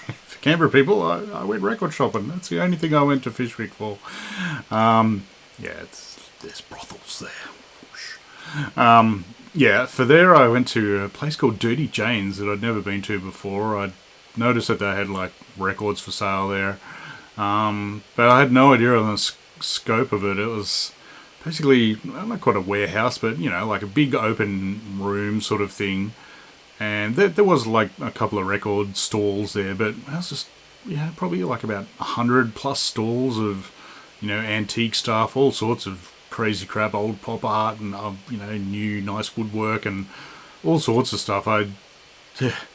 S1: for Canberra people, I went record shopping. That's the only thing I went to Fishwick for. There's brothels there. For there I went to a place called Dirty Jane's that I'd never been to before. I'd noticed that they had like records for sale there, but I had no idea on scope of it, it was basically not quite a warehouse, but you know, like a big open room sort of thing. And there was like a couple of record stalls there, but it was just, yeah, probably like about 100 plus stalls of, you know, antique stuff, all sorts of crazy crap, old pop art and, you know, new nice woodwork and all sorts of stuff. I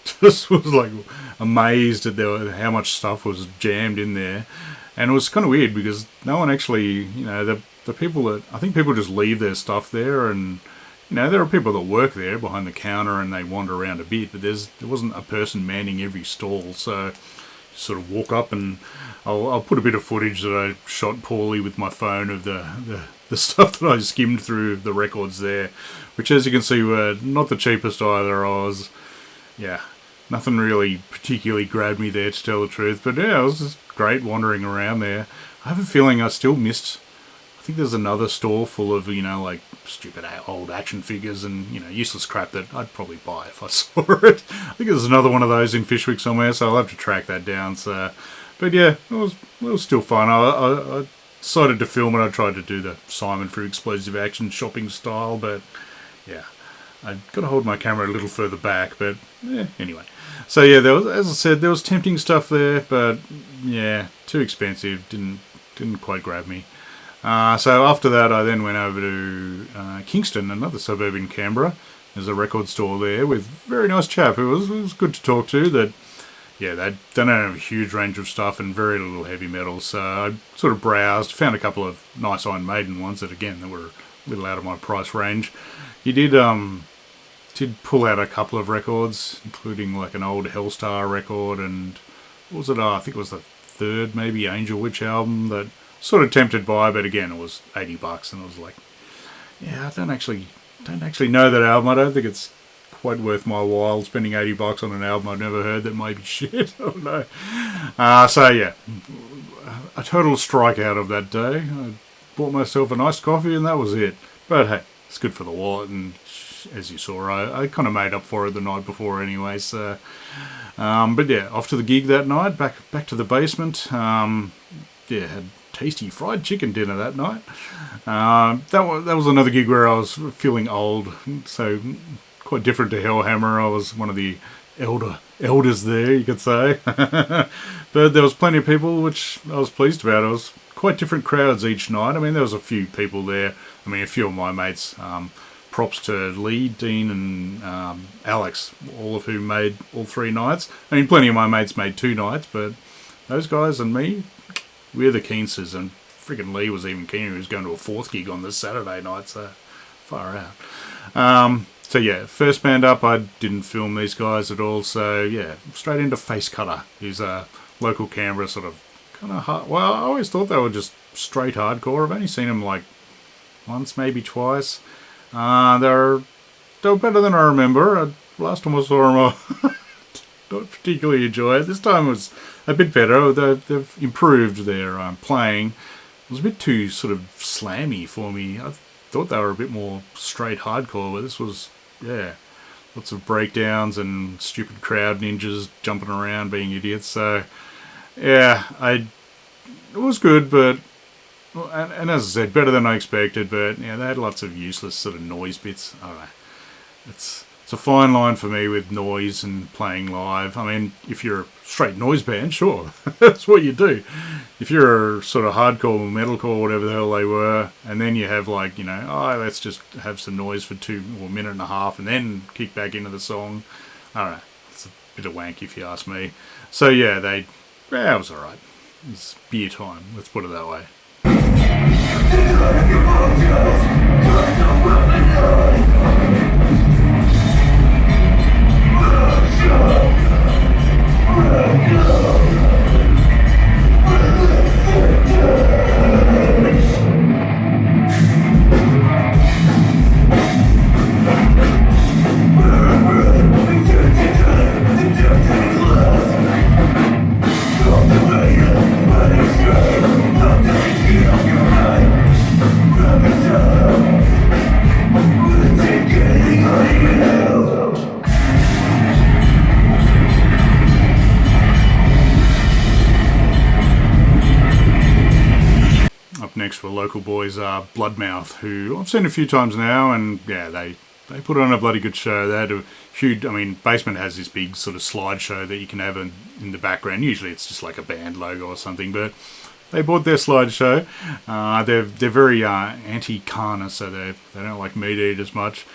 S1: just was like amazed at how much stuff was jammed in there. And it was kind of weird because no one actually, you know, the people that, I think people just leave their stuff there, and you know, there are people that work there behind the counter and they wander around a bit, but there wasn't a person manning every stall. So sort of walk up, and I'll put a bit of footage that I shot poorly with my phone of the stuff that I skimmed through the records there, which as you can see were not the cheapest either. Nothing really particularly grabbed me there, to tell the truth, but yeah, it was just great wandering around there. I have a feeling I still missed, I think there's another store full of, you know, like stupid old action figures and, you know, useless crap that I'd probably buy if I saw it. I think there's another one of those in Fishwick somewhere, so I'll have to track that down. So, but yeah, it was still fun. I decided to film it. I tried to do the Simon for Explosive Action shopping style, but yeah, I got to hold my camera a little further back. But yeah, anyway. So yeah, there was, as I said, there was tempting stuff there, but yeah, too expensive. Didn't quite grab me. So after that, I then went over to Kingston, another suburb in Canberra. There's a record store there with a very nice chap. It was good to talk to. That, yeah, they don't have a huge range of stuff and very little heavy metal. So I sort of browsed, found a couple of nice Iron Maiden ones that, again, that were a little out of my price range. He did pull out a couple of records, including like an old Hellstar record, and what was it? I think it was the third, maybe, Angel Witch album that sort of tempted by, but again, it was $80, and I was like, yeah, I don't actually know that album. I don't think it's quite worth my while spending $80 on an album I've never heard that may be shit. I don't know. So yeah, a total strikeout of that day. I bought myself a nice coffee, and that was it. But hey, it's good for the wallet, and as you saw, I kind of made up for it the night before anyway. So, but yeah, off to the gig that night, back to the basement. Yeah, had tasty fried chicken dinner that night. That was another gig where I was feeling old, so quite different to Hellhammer. I was one of the elders there, you could say. But there was plenty of people, which I was pleased about. It was quite different crowds each night. I mean, there was a few people there. I mean, a few of my mates. Props to Lee, Dean, and Alex, all of whom made all 3 nights. I mean, plenty of my mates made 2 nights, but those guys and me, we're the keensters, and friggin' Lee was even keener. He was going to a 4th gig on this Saturday night, so far out. So yeah, first band up, I didn't film these guys at all, so yeah, straight into Facecutter. He's a local Canberra sort of kind of hard. Well, I always thought they were just straight hardcore. I've only seen them like once, maybe twice. They were better than I remember. Last time I saw them, not particularly enjoy it. This time it was a bit better. They've improved their playing. It was a bit too sort of slammy for me. I thought they were a bit more straight hardcore, but this was, yeah, lots of breakdowns and stupid crowd ninjas jumping around being idiots. So yeah, it was good, but and as I said, better than I expected. But yeah, they had lots of useless sort of noise bits. I don't know. It's a fine line for me with noise and playing live. I mean, if you're a straight noise band, sure, that's what you do. If you're a sort of hardcore, metalcore, whatever the hell they were, and then you have like, you know, oh, let's just have some noise for 2 or a minute and a half and then kick back into the song. I don't know. It's a bit of wank if you ask me. So yeah, it was alright. It's beer time, let's put it that way. next were local boys, Bloodmouth, who I've seen a few times now, and yeah, they put on a bloody good show. They had a huge, I mean, Basement has this big sort of slideshow that you can have in the background. Usually it's just like a band logo or something, but they bought their slideshow. They're very anti-carnivore, so they don't like meat eaters much,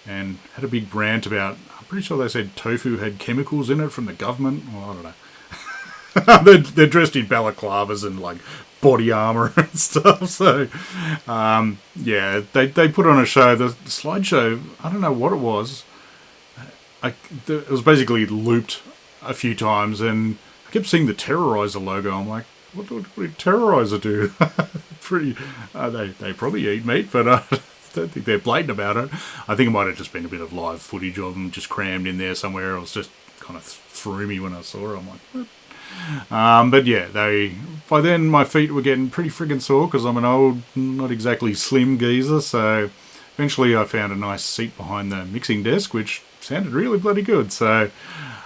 S1: and had a big rant about, I'm pretty sure they said tofu had chemicals in it from the government. Well, I don't know. They're dressed in balaclavas and like body armor and stuff. So, yeah, they put on a show. The slideshow, I don't know what it was. It was basically looped a few times, and I kept seeing the Terrorizer logo. I'm like, what did Terrorizer do? Pretty. They probably eat meat, but I don't think they're blatant about it. I think it might have just been a bit of live footage of them just crammed in there somewhere. It was just kind of threw me when I saw it. I'm like, what? But yeah, by then my feet were getting pretty friggin' sore because I'm an old, not exactly slim geezer, so eventually I found a nice seat behind the mixing desk, which sounded really bloody good. So,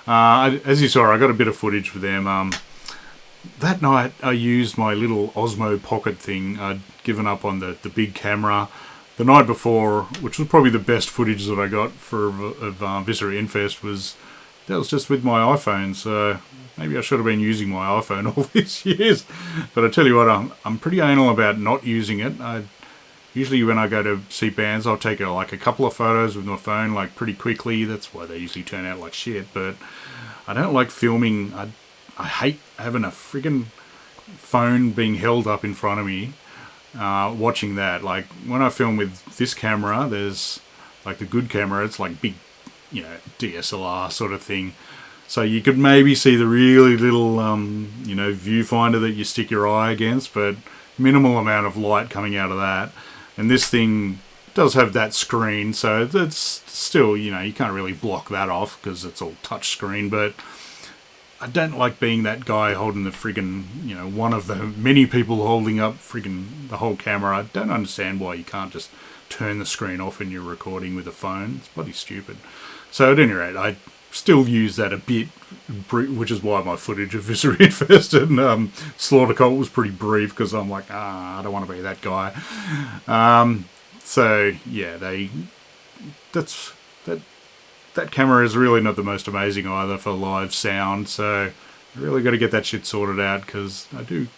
S1: as you saw, I got a bit of footage for them. That night I used my little Osmo Pocket thing. I'd given up on the big camera. The night before, which was probably the best footage that I got of Viscera Infest, was just with my iPhone, so maybe I should have been using my iPhone all these years. But I tell you what, I'm pretty anal about not using it. Usually when I go to see bands, I'll take like a couple of photos with my phone like pretty quickly. That's why they usually turn out like shit. But I don't like filming. I hate having a friggin' phone being held up in front of me, watching that. Like when I film with this camera, there's like the good camera, it's like big, DSLR sort of thing. So you could maybe see the really little, viewfinder that you stick your eye against, but minimal amount of light coming out of that. And this thing does have that screen, so it's still, you can't really block that off because it's all touch screen, but I don't like being that guy holding the friggin', one of the many people holding up friggin' the whole camera. I don't understand why you can't just turn the screen off when you're recording with a phone. It's bloody stupid. So at any rate, I still use that a bit, which is why my footage of Viscera Infest and Slaughtercult was pretty brief, because I'm like, I don't want to be that guy. So yeah, that camera is really not the most amazing either for live sound, so I really got to get that shit sorted out, because I do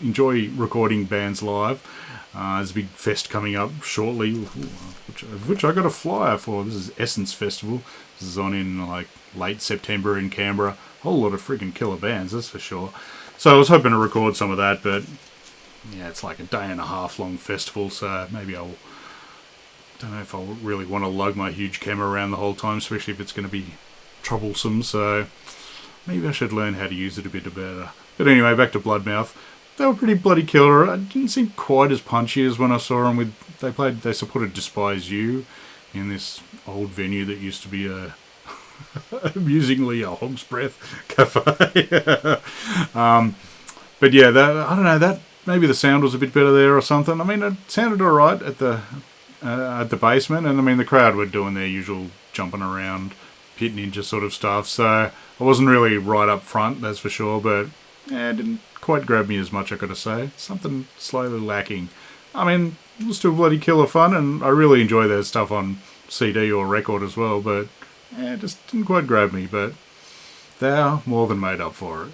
S1: enjoy recording bands live. There's a big fest coming up shortly, which I got a flyer for. This is Essence Festival. This is on in like late September in Canberra. A whole lot of friggin' killer bands, that's for sure. So I was hoping to record some of that, but yeah, it's like a day and a half long festival, so maybe don't know if I'll really want to lug my huge camera around the whole time, especially if it's going to be troublesome, so maybe I should learn how to use it a bit better. But anyway, back to Bloodmouth. They were pretty bloody killer. It didn't seem quite as punchy as when I saw them they supported Despise You in this old venue that used to be amusingly a Hog's Breath cafe. But yeah, I don't know, that maybe the sound was a bit better there or something. I mean, it sounded alright at the basement, and I mean the crowd were doing their usual jumping around pit ninja sort of stuff, so I wasn't really right up front, that's for sure, but yeah, it didn't quite grab me as much, I gotta say. Something slightly lacking. I mean, it was still bloody killer fun, and I really enjoy their stuff on CD or record as well, but yeah, it just didn't quite grab me, but they're more than made up for it.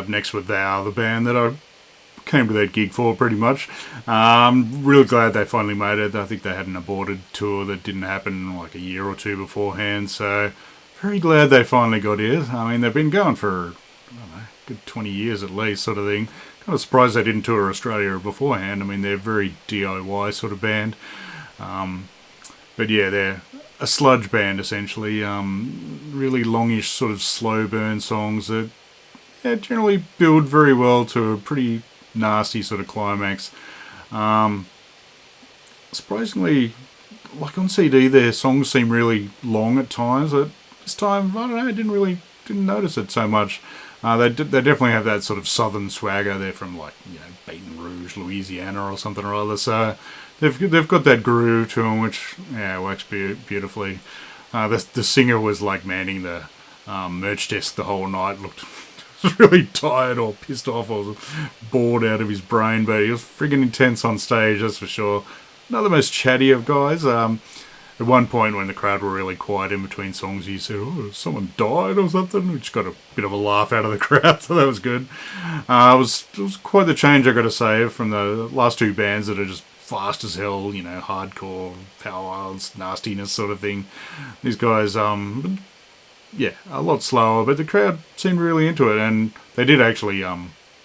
S1: Next with Thou, the band that I came to that gig for, pretty much. Really glad they finally made it. I think they had an aborted tour that didn't happen like a year or two beforehand, so very glad they finally got here. I mean, they've been going for, I don't know, good 20 years at least, sort of thing. Kind of surprised they didn't tour Australia beforehand. I mean, they're a very DIY sort of band. But yeah, they're a sludge band, essentially. Really longish, sort of slow burn songs that generally build very well to a pretty nasty sort of climax. Surprisingly, like on CD, their songs seem really long at times. But this time, I don't know, I didn't notice it so much. They definitely have that sort of southern swagger. They're from like, you know, Baton Rouge, Louisiana, or something or other. So they've got that groove to them, which works beautifully. The singer was like manning the merch desk the whole night. Looked really tired or pissed off or bored out of his brain, but he was friggin' intense on stage, that's for sure. Not the most chatty of guys. At one point, when the crowd were really quiet in between songs, he said, "Oh, someone died or something," which got a bit of a laugh out of the crowd, so that was good. It was quite the change, I got to say, from the last two bands that are just fast as hell, you know, hardcore, power violence, nastiness sort of thing. These guys, yeah, a lot slower, but the crowd seemed really into it, and they did actually,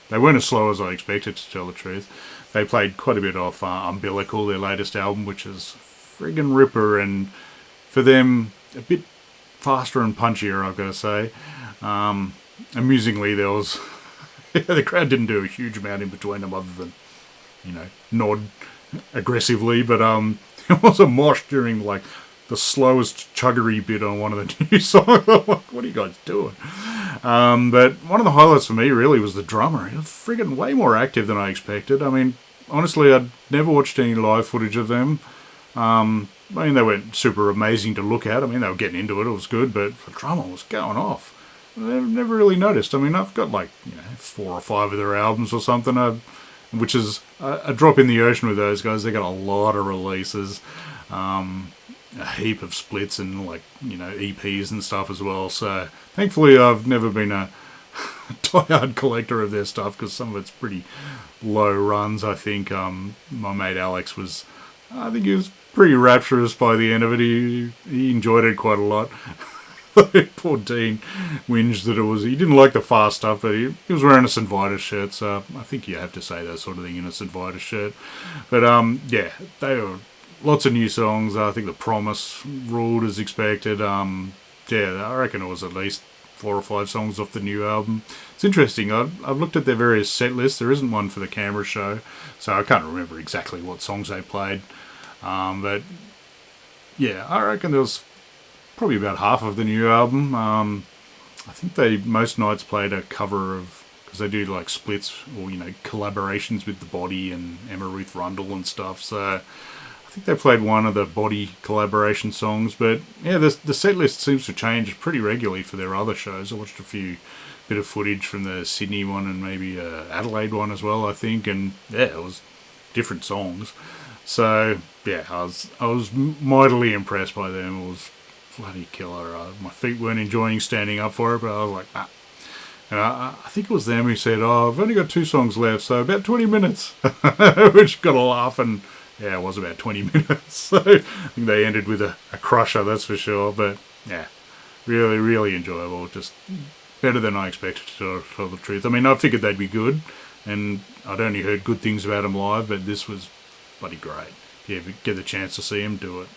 S1: they weren't as slow as I expected, to tell the truth. They played quite a bit off Umbilical, their latest album, which is friggin' ripper, and for them, a bit faster and punchier, I've got to say. Amusingly, there was, the crowd didn't do a huge amount in between them other than, you know, nod aggressively, but there was a mosh during, like, the slowest chuggery bit on one of the new songs. I'm like, what are you guys doing? But one of the highlights for me really was the drummer. He was friggin' way more active than I expected. I mean, honestly, I'd never watched any live footage of them. I mean, they weren't super amazing to look at. I mean, they were getting into it. It was good, but the drummer was going off. I've never really noticed. I mean, I've got like, you know, 4 or 5 of their albums or something, which is a drop in the ocean with those guys. They got a lot of releases. A heap of splits and, like, you know, EPs and stuff as well. So thankfully I've never been a die-hard collector of their stuff, because some of it's pretty low runs. I think my mate Alex was, I think he was pretty rapturous by the end of it. He enjoyed it quite a lot. Poor Dean whinged that he didn't like the fast stuff, but he was wearing a St. Vitus shirt, so I think you have to say that sort of thing in a St. Vitus shirt. But yeah, they were lots of new songs. I think The Promise ruled as expected. Yeah, I reckon it was at least 4 or 5 songs off the new album. It's interesting. I've looked at their various set lists. There isn't one for the Canberra show, so I can't remember exactly what songs they played. But yeah, I reckon there was probably about half of the new album. I think they most nights played a cover of, because they do like splits or, you know, collaborations with The Body and Emma Ruth Rundle and stuff. So I think they played one of the Body collaboration songs, but yeah, the set list seems to change pretty regularly for their other shows. I watched a bit of footage from the Sydney one and maybe Adelaide one as well, I think, and yeah, it was different songs. So yeah, I was mightily impressed by them. It was bloody killer. My feet weren't enjoying standing up for it, but I was like, nah. And I think it was them who said, "Oh, I've only got 2 songs left, so about 20 minutes," which got a laugh, and yeah, it was about 20 minutes. So I think they ended with a crusher, that's for sure. But yeah, really, really enjoyable. Just better than I expected, to tell the truth. I mean, I figured they'd be good, and I'd only heard good things about them live, but this was bloody great. Yeah, if you get the chance to see them, do it.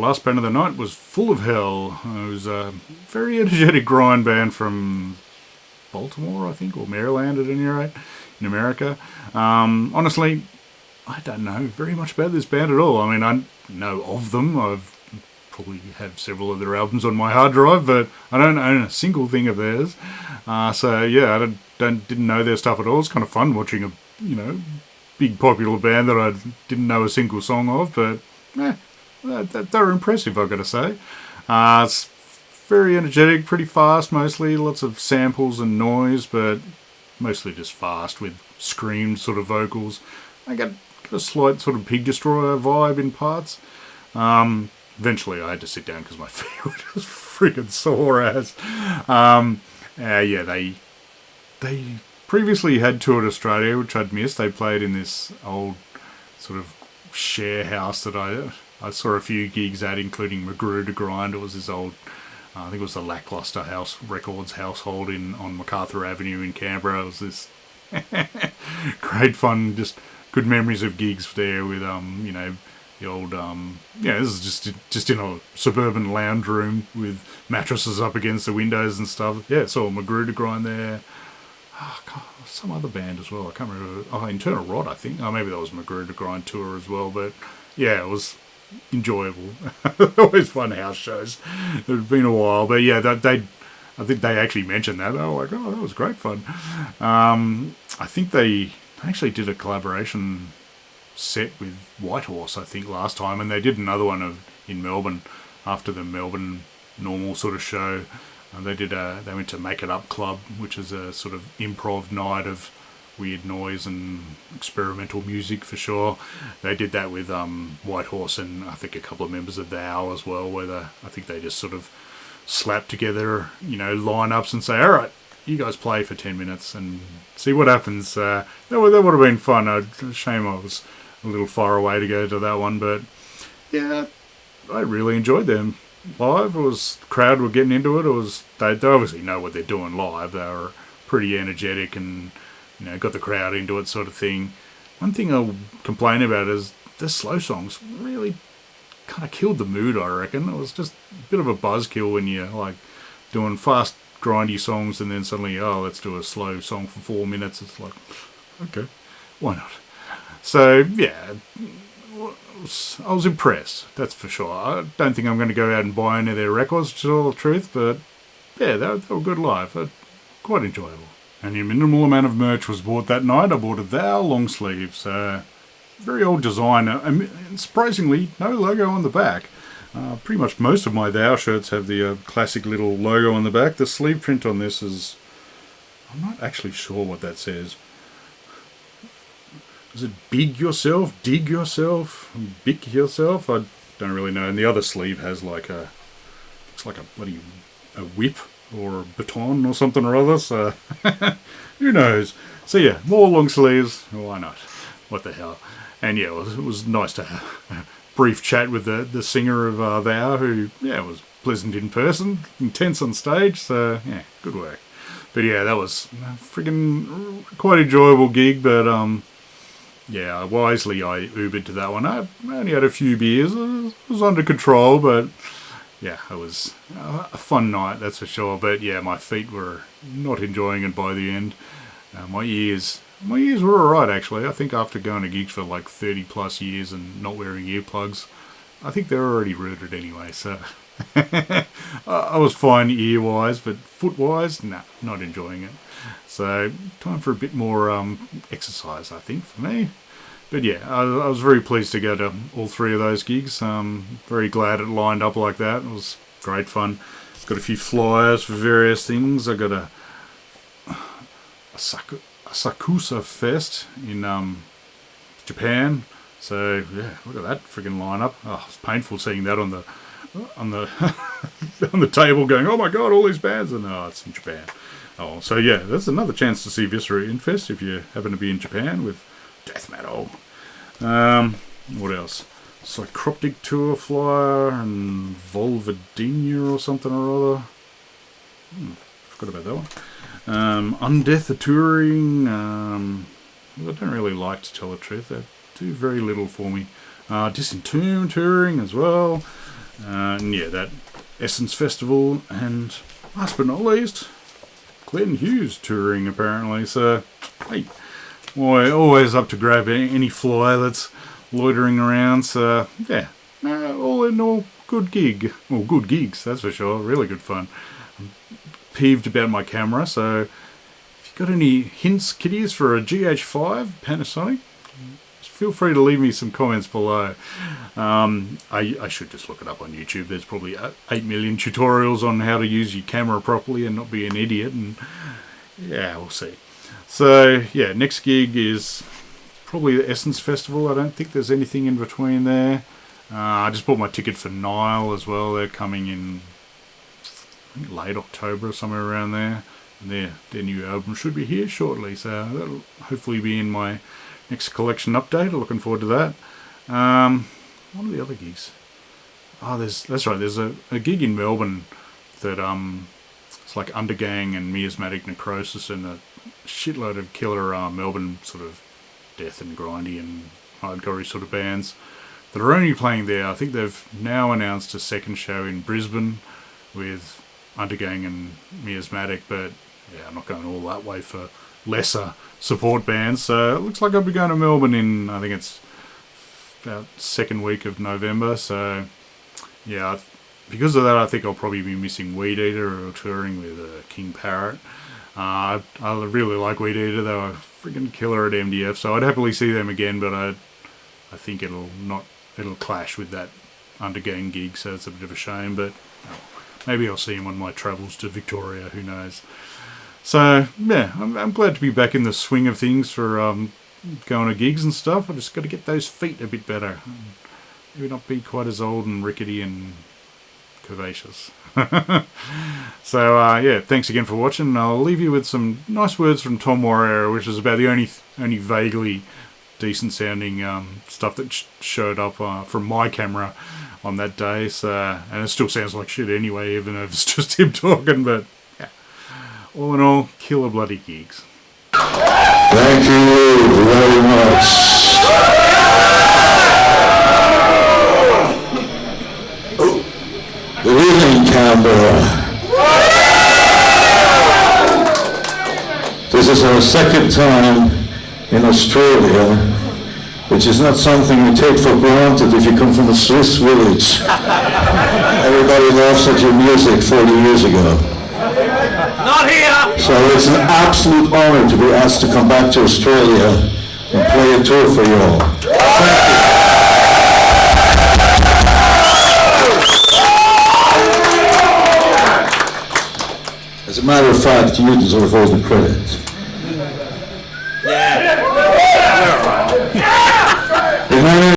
S1: Last band of the night was Full of Hell. It was a very energetic grind band from Baltimore, I think, or Maryland at any rate, in America. Honestly, I don't know very much about this band at all. I mean, I know of them. I've probably have several of their albums on my hard drive, but I don't own a single thing of theirs. So yeah, I didn't know their stuff at all. It's kind of fun watching a big popular band that I didn't know a single song of, but they're impressive, I've got to say. It's very energetic, pretty fast mostly, lots of samples and noise, but mostly just fast with screamed sort of vocals. I got a slight sort of Pig Destroyer vibe in parts. Eventually I had to sit down because my feet were just freaking sore as. They previously had toured Australia, which I'd missed. They played in this old sort of share house that I saw a few gigs at, including McGrew to Grind. It was this old, I think it was the Lackluster House Records household on MacArthur Avenue in Canberra. It was this great fun, just good memories of gigs there with, the old, this is just in a suburban lounge room with mattresses up against the windows and stuff. Yeah, saw McGrew to Grind there. Some other band as well. I can't remember. Oh, Internal Rot, I think. Oh, maybe that was McGrew to Grind tour as well. But yeah, it was enjoyable. Always fun house shows. It had been a while, but yeah, I think they actually mentioned that. Oh, like, that was great fun. I think they actually did a collaboration set with Whitehorse, I think, last time, and they did another one in Melbourne after the Melbourne normal sort of show. They went to Make It Up Club, which is a sort of improv night of weird noise and experimental music for sure. They did that with Whitehorse and I think a couple of members of the Owl as well, where I think they just sort of slap together, lineups and say, all right, you guys play for 10 minutes and see what happens. That would have been fun. Shame I was a little far away to go to that one, but yeah, I really enjoyed them. Live, crowd were getting into it. They obviously know what they're doing live. They were pretty energetic and got the crowd into it, sort of thing. One thing I'll complain about is the slow songs really kind of killed the mood, I reckon. It was just a bit of a buzzkill when you're like doing fast, grindy songs and then suddenly, let's do a slow song for 4 minutes. It's like, okay, why not? So yeah, I was impressed, that's for sure. I don't think I'm going to go out and buy any of their records, to tell the truth, but yeah, they were good live. Quite enjoyable. And a minimal amount of merch was bought that night. I bought a Thou long sleeves. Very old design. And surprisingly, no logo on the back. Pretty much most of my Thou shirts have the classic little logo on the back. The sleeve print on this is... I'm not actually sure what that says. Is it big yourself, dig yourself, bick yourself? I don't really know. And the other sleeve has looks like a whip or a baton or something or other. So who knows? So yeah, more long sleeves. Why not? What the hell? And yeah, it was nice to have a brief chat with the singer of Thou, who was pleasant in person, intense on stage. So yeah, good work. But yeah, that was a friggin' quite enjoyable gig. But yeah, wisely I Ubered to that one. I only had a few beers. It was under control, but yeah, it was a fun night, that's for sure. But yeah, my feet were not enjoying it by the end. My ears were alright, actually. I think after going to gigs for like 30 plus years and not wearing earplugs, I think they're already rooted anyway, so... I was fine ear-wise, but foot-wise, nah, not enjoying it. So, time for a bit more exercise, I think, for me. But yeah, I was very pleased to go to all three of those gigs. Very glad it lined up like that. It was great fun. Got a few flyers for various things. I got a Sakusa Fest in Japan. So yeah, look at that friggin' lineup. Oh, it's painful seeing that on the on the table, going, oh my god, all these bands, and it's in Japan. Oh, so yeah, that's another chance to see Viscera Infest if you happen to be in Japan with death metal. What else? Psychroptic Tour flyer and Volvadinia or something or other. Forgot about that one. Undeath the touring. I don't really like to tell the truth. They do very little for me. Disentomb touring as well. And yeah, that Essence Festival, and last but not least, Glenn Hughes touring apparently. So hey, always up to grab any fly that's loitering around. So yeah, all in all, good gig. Well, good gigs, that's for sure. Really good fun. I'm peeved about my camera, so if you've got any hints, kiddies, for a GH5 Panasonic, feel free to leave me some comments below. I should just look it up on YouTube. There's probably 8 million tutorials on how to use your camera properly and not be an idiot. And yeah, we'll see. So yeah, next gig is probably the Essence Festival. I don't think there's anything in between there. I just bought my ticket for Nile as well. They're coming in, I think, late October or somewhere around there. And their new album should be here shortly. So that'll hopefully be in my next collection update. Looking forward to that. What are the other gigs? Oh, that's right. There's a gig in Melbourne that it's like Undergang and Miasmatic Necrosis and a shitload of killer Melbourne sort of death and grindy and hardcore sort of bands that are only playing there. I think they've now announced a second show in Brisbane with Undergang and Miasmatic, but yeah, I'm not going all that way for lesser support bands. So it looks like I'll be going to Melbourne in, I think it's about second week of November. So yeah, because of that, I think I'll probably be missing Weed Eater or touring with King Parrot. I really like Weed Eater. They were freaking killer at MDF, so I'd happily see them again, but I think it'll clash with that Undergang gig, so it's a bit of a shame, but maybe I'll see him on my travels to Victoria, who knows. So yeah, I'm glad to be back in the swing of things for going to gigs and stuff. I just got to get those feet a bit better. Maybe not be quite as old and rickety and curvaceous. So yeah, thanks again for watching. I'll leave you with some nice words from Tom Warrior, which is about the only vaguely decent sounding stuff that showed up from my camera on that day. So, and it still sounds like shit anyway, even though it's just him talking. But yeah, all in all, killer bloody gigs.
S2: Thank you very much. Good evening, Canberra. This is our second time in Australia, which is not something you take for granted if you come from a Swiss village. Everybody laughs at your music 40 years ago.
S3: Not here!
S2: So it's an absolute honor to be asked to come back to Australia and play a tour for you all. Thank you. As a matter of fact, you deserve all the credit.